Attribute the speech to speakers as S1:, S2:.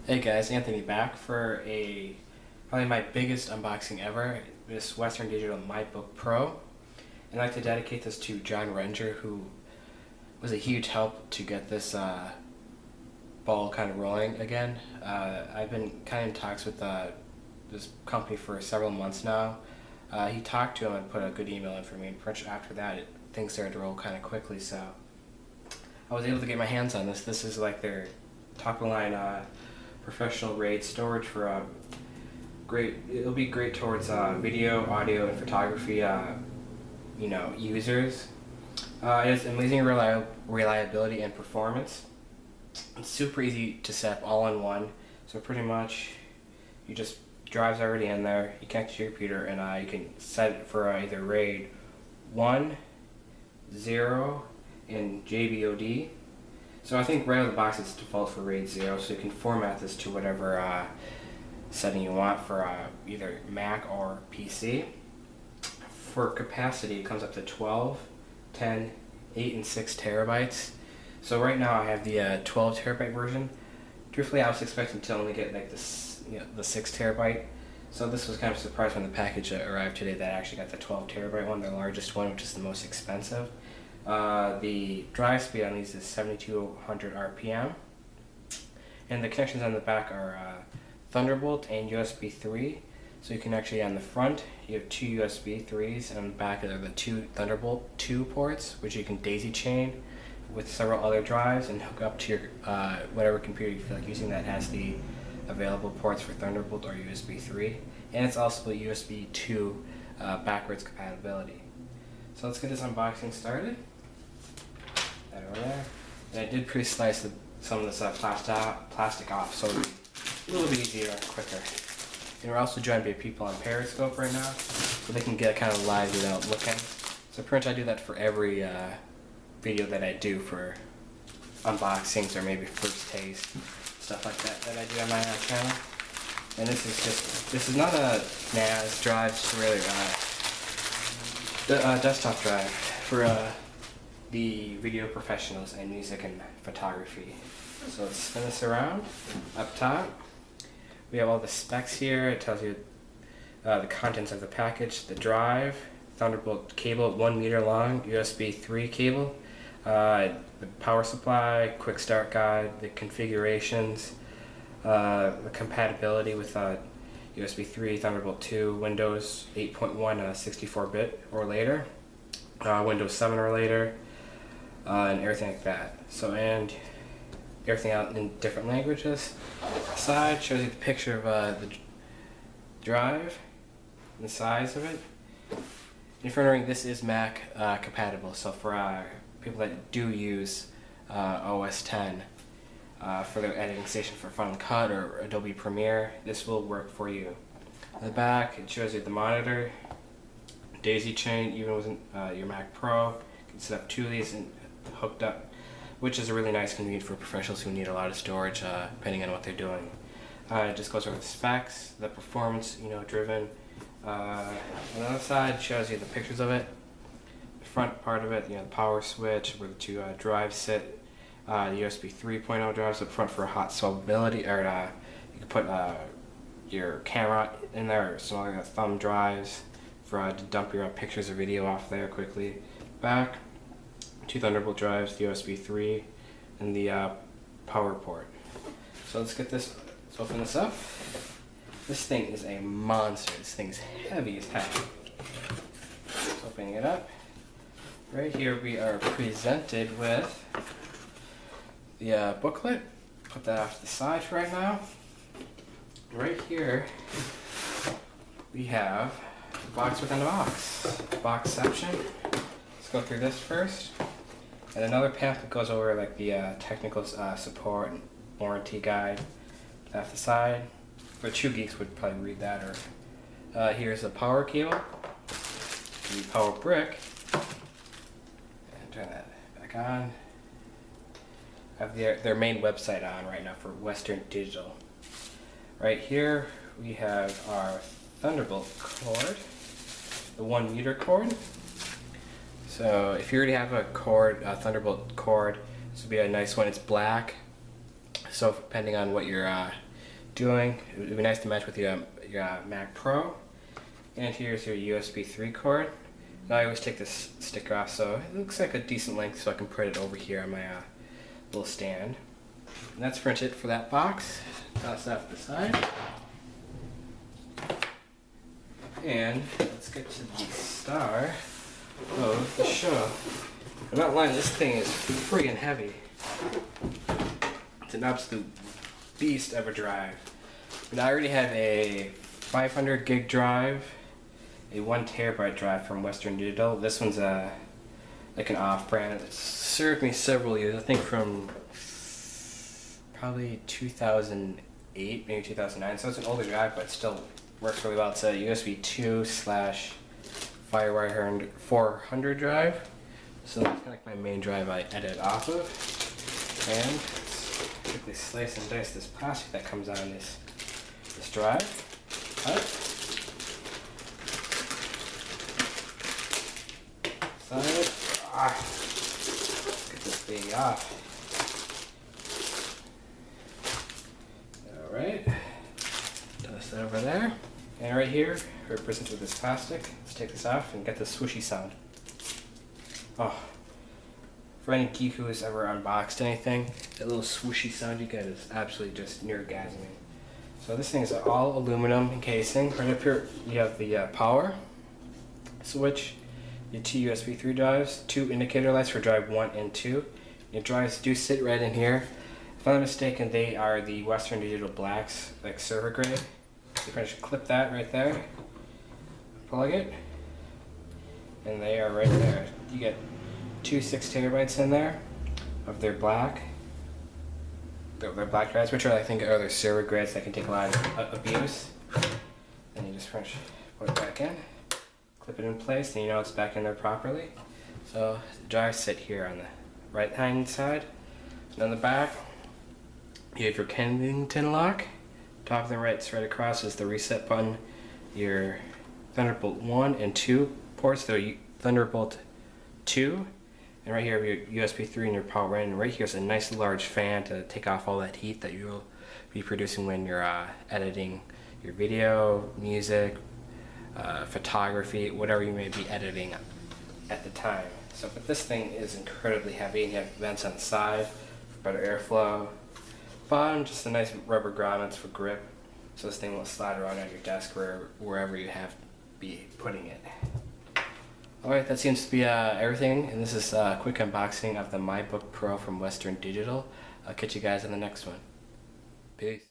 S1: Hey guys, Anthony back for probably my biggest unboxing ever, this Western Digital MyBook Pro. And I'd like to dedicate this to Jon Rettinger, who was a huge help to get this ball kind of rolling again. I've been kind of in talks with this company for several months now. He talked to him and put a good email in for me, and pretty much after that things started to roll kind of quickly, so I was able to get my hands on this. This is like their top of the line professional grade storage for it'll be great towards video, audio, and photography users. It has amazing reliability and performance. It's super easy to set up all in one, so pretty much you just drive's already in there, you connect to your computer, and you can set it for either RAID 1, 0, and JBOD. So I think right out of the box it's default for RAID 0, so you can format this to whatever setting you want for either Mac or PC. For capacity, it comes up to 12, 10, 8, and 6 terabytes. So right now I have the 12 terabyte version. Truthfully, I was expecting to only get like the 6 terabyte. So this was kind of a surprise when the package arrived today that I actually got the 12 terabyte one, the largest one, which is the most expensive. The drive speed on these is 7200 RPM, and the connections on the back are Thunderbolt and USB 3. So you can actually, on the front, you have two USB 3s, and on the back are the two Thunderbolt 2 ports, which you can daisy chain with several other drives and hook up to your whatever computer you feel like using that has the available ports for Thunderbolt or USB 3. And it's also USB 2 backwards compatibility. So let's get this unboxing started. That over there. And I did pre-slice some of this plastic off, so it'll be a little bit easier and quicker. And we're also joined by people on Periscope right now, so they can get kind of live without looking. So pretty much I do that for every video that I do for unboxings or maybe first taste, stuff like that I do on my channel. And this is not a NAS drive, it's really the desktop drive for the video professionals in music and photography. So let's spin this around. Up top, we have all the specs here. It tells you the contents of the package, the drive, Thunderbolt cable, 1 meter long, USB 3 cable, the power supply, quick start guide, the configurations, the compatibility with USB 3, Thunderbolt 2, Windows 8.1 64-bit or later, Windows 7 or later, and everything like that. So, and everything out in different languages. The side shows you the picture of the drive and the size of it. If you're wondering, this is Mac compatible, so for people that do use OS 10 for their editing station for Final Cut or Adobe Premiere, this will work for you. On the back, it shows you the monitor, daisy chain, even with your Mac Pro. You can set up two of these and hooked up, which is a really nice convenience for professionals who need a lot of storage depending on what they're doing. It just goes over the specs, the performance, driven. On the other side shows you the pictures of it. The front part of it, the power switch where the two drives sit. The USB 3.0 drives up front for hot swappability, or you can put your camera in there, or some other thumb drives for to dump your pictures or video off there quickly. Back, two Thunderbolt drives, the USB 3, and the power port. So let's open this up. This thing is a monster. This thing's heavy as heck. Just opening it up. Right here we are presented with the booklet. Put that off to the side for right now. Right here we have the box within a box. Boxception. Let's go through this first. And another pamphlet goes over like the technical support and warranty guide. Off the side. For true geeks would probably read that. Or here's the power cable, the power brick, and turn that back on. I have their main website on right now for Western Digital. Right here we have our Thunderbolt cord, the 1 meter cord. So if you already have a Thunderbolt cord, this would be a nice one. It's black, so depending on what your doing. It would be nice to match with your Mac Pro. And here's your USB 3 cord. Now I always take this sticker off so it looks like a decent length so I can put it over here on my little stand. And that's pretty much it for that box. Toss that to the side. And let's get to the star of the show. I'm not lying, this thing is friggin' heavy. It's an absolute beast of a drive. And I already have a 500 gig drive, a 1 terabyte drive from Western Digital. This one's like an off-brand. It's served me several years, I think from probably 2008, maybe 2009. So it's an older drive, but it still works really well. It's a USB 2/FireWire 400 drive. So that's kind of like my main drive I edit off of. And let's quickly slice and dice this plastic that comes on this drive. Cut. Side. Let's get this baby off. Alright. Toss that over there. And right here, represented with this plastic. Let's take this off and get the swooshy sound. Oh, for any geek who has ever unboxed anything, that little swooshy sound you get is absolutely just near-gasming. So this thing is all aluminum encasing. Right up here you have the power switch, your 2 USB 3 drives, 2 indicator lights for drive 1 and 2. Your drives do sit right in here. If I'm not mistaken, they are the Western Digital Blacks, like server grade. You can just clip that right there, plug it, and they are right there. You get 2 6 terabytes in there of their black drives, which are, I think, are their server grades that can take a lot of abuse. Then you just put it back in, clip it in place, and you know it's back in there properly. So the drives sit here on the right hand side, and on the back you have your Kennington lock. Top of the right, straight across is the reset button. Your Thunderbolt 1 and 2 ports, the Thunderbolt 2, and right here you have your USB 3 and your power in. And right here is a nice large fan to take off all that heat that you will be producing when you're editing your video, music, photography, whatever you may be editing at the time. So, but this thing is incredibly heavy, and you have vents on the side for better airflow. Bottom, just a nice rubber grommets for grip, so this thing won't slide around on your desk or wherever you have to be putting it. Alright, that seems to be everything, and this is a quick unboxing of the MyBook Pro from Western Digital. I'll catch you guys in the next one. Peace.